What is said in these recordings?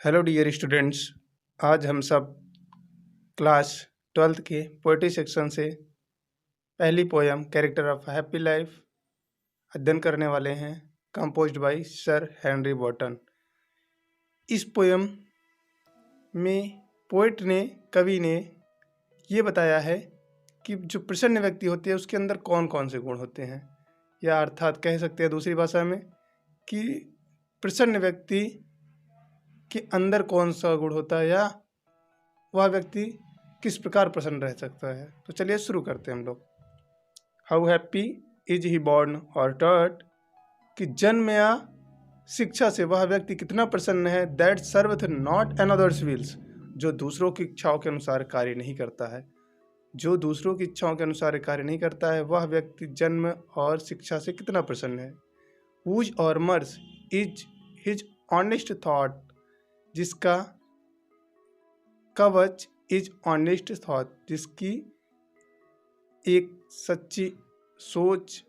Hello dear students. आज हम सब क्लास 12th के पोएट्री सेक्शन से पहली poem character of happy life अध्ययन करने वाले हैं, composed by sir Henry Wotton. इस पोयम में पोएट ने, कवि ने ये बताया है कि जो प्रसन्न व्यक्ति होते हैं उसके अंदर कौन कौन से गुण होते हैं, या अर्थात कह सकते हैं दूसरी भाषा में कि प्रसन्न व्यक्ति के अंदर कौन सा गुण होता है या वह व्यक्ति किस प्रकार प्रसन्न रह सकता है। तो चलिए शुरू करते हैं हम लोग। How happy is he born और टॉट, कि जन्म या शिक्षा से वह व्यक्ति कितना प्रसन्न है। दैट सर्वथ नॉट अनदर्स विल्स, जो दूसरों की इच्छाओं के अनुसार कार्य नहीं करता है। जो दूसरों की इच्छाओं के अनुसार कार्य नहीं करता है वह व्यक्ति जन्म और शिक्षा से कितना प्रसन्न है। हुज और मर्स इज हिज ऑनेस्ट थॉट, जिसका कवच इज ऑनेस्ट थॉट, जिसकी एक सच्ची सोच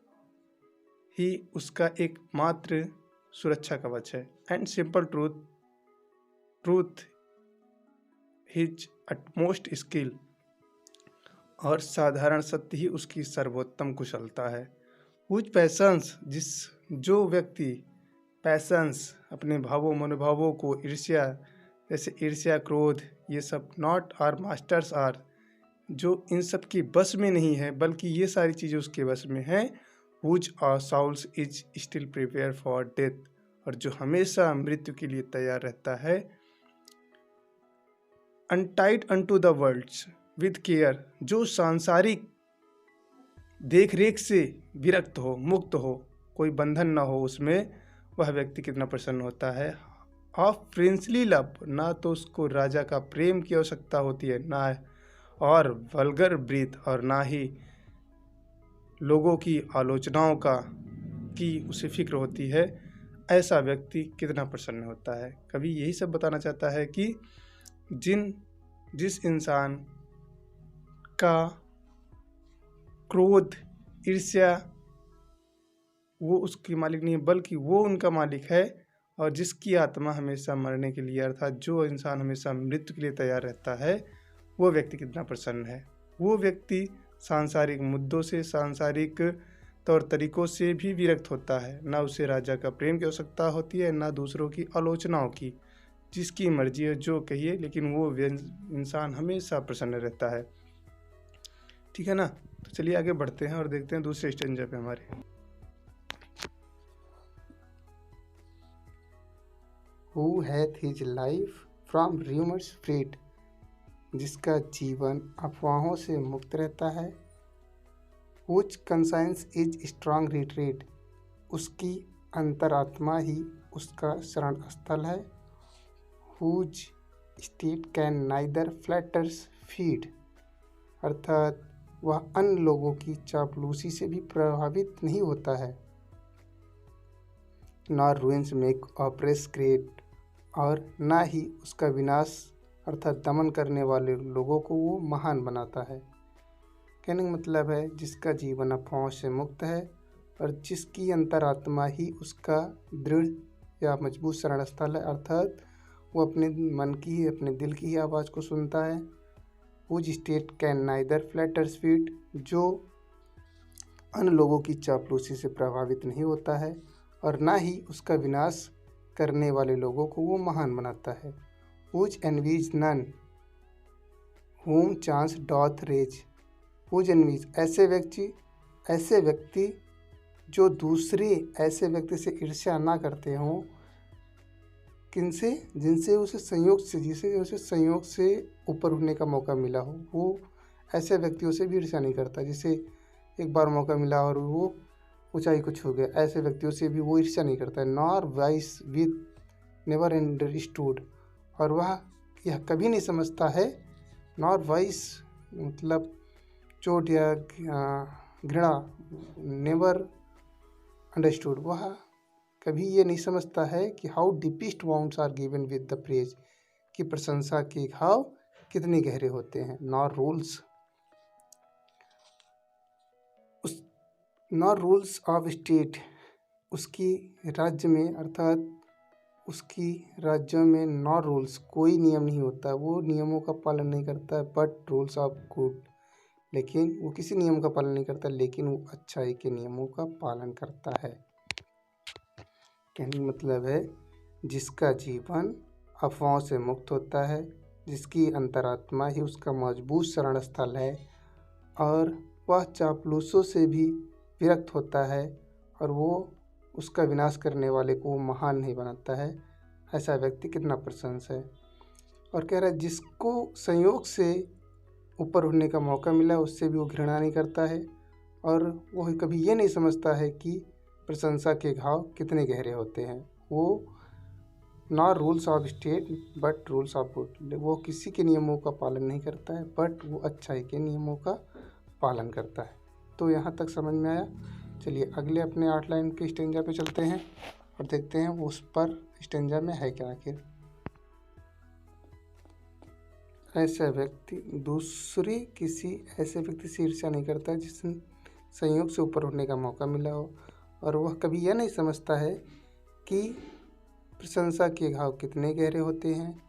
ही उसका एकमात्र सुरक्षा कवच है। And simple truth his utmost skill, और साधारण सत्य ही उसकी सर्वोत्तम कुशलता है। हुज पैशंस, जो व्यक्ति पैशंस अपने भावों मनोभावों को ईर्ष्या, जैसे ईर्ष्या क्रोध, ये सब नॉट आर मास्टर्स आर, जो इन सब की बस में नहीं है बल्कि ये सारी चीज़ें उसके बस में हैं। Whose are souls is still prepare for death, और जो हमेशा मृत्यु के लिए तैयार रहता है। Untied unto the worlds with care, जो सांसारिक देख रेख से विरक्त हो, मुक्त हो, कोई बंधन ना हो उसमें, वह व्यक्ति कितना प्रसन्न होता है। ऑफ प्रिंसली लव, ना तो उसको राजा का प्रेम की आवश्यकता होती है, ना और वल्गर ब्रीथ, और ना ही लोगों की आलोचनाओं की उसे फिक्र होती है। ऐसा व्यक्ति कितना प्रसन्न होता है। कवि यही सब बताना चाहता है कि जिस इंसान का क्रोध ईर्ष्या वो उसकी मालिक नहीं है बल्कि वो उनका मालिक है, और जिसकी आत्मा हमेशा मरने के लिए, अर्थात जो इंसान हमेशा मृत्यु के लिए तैयार रहता है, वो व्यक्ति कितना प्रसन्न है। वो व्यक्ति सांसारिक मुद्दों से, सांसारिक तौर तरीकों से भी विरक्त होता है। ना उसे राजा का प्रेम की आवश्यकता होती है, ना दूसरों की आलोचनाओं की। जिसकी मर्जी है जो कहिए, लेकिन वो इंसान हमेशा प्रसन्न रहता है। ठीक है ना। तो चलिए आगे बढ़ते हैं और देखते हैं दूसरे स्टेंजा पे हमारे। Who hath his life from rumors freed, जिसका जीवन अफवाहों से मुक्त रहता है। Whose conscience is strong retreat, उसकी अंतरात्मा ही उसका शरण स्थल है। Whose state can neither flatters feed, अर्थात वह अन्य लोगों की चापलूसी से भी प्रभावित नहीं होता है। Nor ruins make oppress great, और ना ही उसका विनाश अर्थात दमन करने वाले लोगों को वो महान बनाता है। कहने का मतलब है जिसका जीवन अफवाहों से मुक्त है और जिसकी अंतरात्मा ही उसका दृढ़ या मजबूत शरण स्थल है, अर्थात वो अपने मन की, अपने दिल की ही आवाज़ को सुनता है। Whose state can neither flatterers feed, जो अन्य लोगों की चापलूसी से प्रभावित नहीं होता है और ना ही उसका विनाश करने वाले लोगों को वो महान बनाता है। Whose envies none whom chance doth raise, whose envies ऐसे व्यक्ति जो दूसरे ऐसे व्यक्ति से ईर्ष्या ना करते हों। किनसे? जिनसे उसे संयोग से ऊपर उठने का मौका मिला हो, वो ऐसे व्यक्तियों से भी ईर्ष्या नहीं करता। जिसे एक बार मौका मिला और वो ऊंचाई को छू गया, ऐसे व्यक्तियों से भी वो ईर्ष्या नहीं करता है। Nor vice with never understood, और वह यह कभी नहीं समझता है। नॉर वाइस मतलब चोट या घृणा, नेवर अंडरस्टूड, वह कभी ये नहीं समझता है कि how deepest wounds are given with the praise, कि प्रशंसा के घाव कितने गहरे होते हैं। नॉर रूल्स ऑफ स्टेट, उसकी राज्य में अर्थात उसकी राज्यों में नो रूल्स, कोई नियम नहीं होता, वो नियमों का पालन नहीं करता, बट रूल्स ऑफ गुड, लेकिन वो किसी नियम का पालन नहीं करता, लेकिन वो अच्छाई के नियमों का पालन करता है। कहने का मतलब है जिसका जीवन अफवाहों से मुक्त होता है, जिसकी अंतरात्मा ही उसका मजबूत शरण स्थल है, और वह चापलूसों से भी विरक्त होता है, और वो उसका विनाश करने वाले को महान नहीं बनाता है, ऐसा व्यक्ति कितना प्रशंस है। और कह रहा है जिसको संयोग से ऊपर उठने का मौका मिला उससे भी वो घृणा नहीं करता है, और वो कभी ये नहीं समझता है कि प्रशंसा के घाव कितने गहरे होते हैं। वो not rules of state but rules of good, वो किसी के नियमों का पालन नहीं करता है, बट वो अच्छाई के नियमों का पालन करता है। तो यहाँ तक समझ में आया। चलिए अगले अपने 8 लाइन के स्टेंजा पे चलते हैं और देखते हैं उस पर स्टेंजा में है क्या आखिर। ऐसा व्यक्ति दूसरे किसी ऐसे व्यक्ति से ईर्ष्या नहीं करता जिसने संयोग से ऊपर उठने का मौका मिला हो, और वह कभी यह नहीं समझता है कि प्रशंसा के घाव कितने गहरे होते हैं।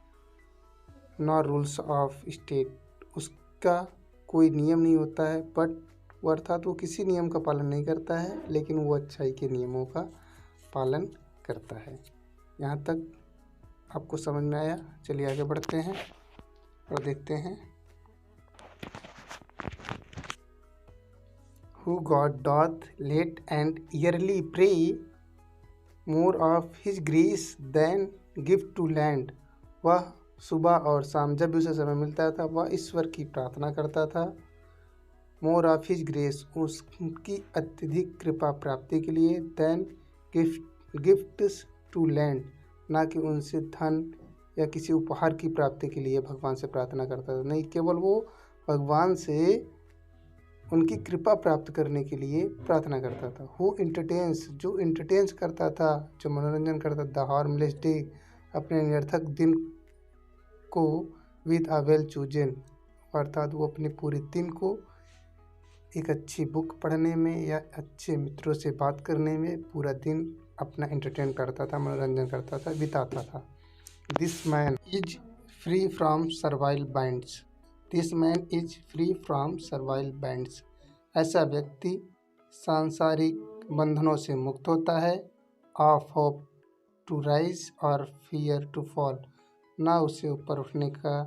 नॉ रूल्स ऑफ स्टेट, उसका कोई नियम नहीं होता है, बट वो अर्थात वो किसी नियम का पालन नहीं करता है, लेकिन वो अच्छाई के नियमों का पालन करता है। यहाँ तक आपको समझ में आया। चलिए आगे बढ़ते हैं और देखते हैं। Who God doth let and yearly pray more of his grace than give to land। वह सुबह और शाम जब भी उसे समय मिलता था वह ईश्वर की प्रार्थना करता था। मोर ऑफ हिज ग्रेस, उसकी अत्यधिक कृपा प्राप्ति के लिए। देन गिफ्ट्स टू लैंड, ना कि उनसे धन या किसी उपहार की प्राप्ति के लिए भगवान से प्रार्थना करता था। नहीं, केवल वो भगवान से उनकी कृपा प्राप्त करने के लिए प्रार्थना करता था। हु इंटरटेन्स, जो इंटरटेन्स करता था, जो मनोरंजन करता था, हार्मलेस डे, अपने निरर्थक दिन को, विद अ वेल चूजन, अर्थात वो अपने पूरे दिन को एक अच्छी बुक पढ़ने में या अच्छे मित्रों से बात करने में पूरा दिन अपना एंटरटेन करता था, मनोरंजन करता था, बिताता था। This man is free from servile binds, this man is free from servile binds, ऐसा व्यक्ति सांसारिक बंधनों से मुक्त होता है। ऑफ होप टू राइज और फियर टू फॉल, ना उसे ऊपर उठने का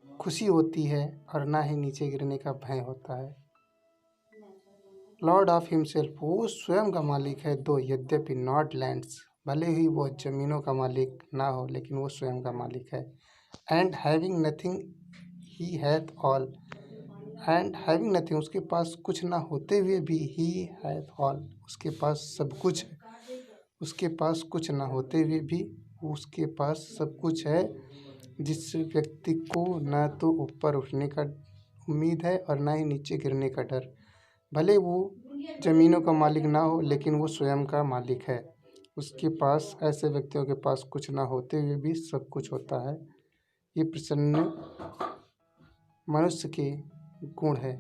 खुशी होती है और ना ही नीचे गिरने का भय होता है। लॉर्ड ऑफ हिमसेल्फ, वो स्वयं का मालिक है, दो यद्यपि नॉट लैंड्स, भले ही वो ज़मीनों का मालिक ना हो लेकिन वो स्वयं का मालिक है। And having nothing he hath all, and having nothing, उसके पास कुछ ना होते हुए भी ही हैथ ऑल, उसके पास सब कुछ है। उसके पास कुछ ना होते हुए भी उसके पास सब कुछ है। जिस व्यक्ति को ना तो ऊपर उठने का उम्मीद है और ना ही नीचे गिरने का डर, भले वो ज़मीनों का मालिक ना हो लेकिन वो स्वयं का मालिक है। उसके पास, ऐसे व्यक्तियों के पास कुछ ना होते हुए भी सब कुछ होता है। ये प्रसन्न मनुष्य के गुण है।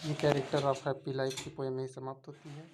ये कैरेक्टर ऑफ हैप्पी लाइफ की पोएम में ही समाप्त होती है।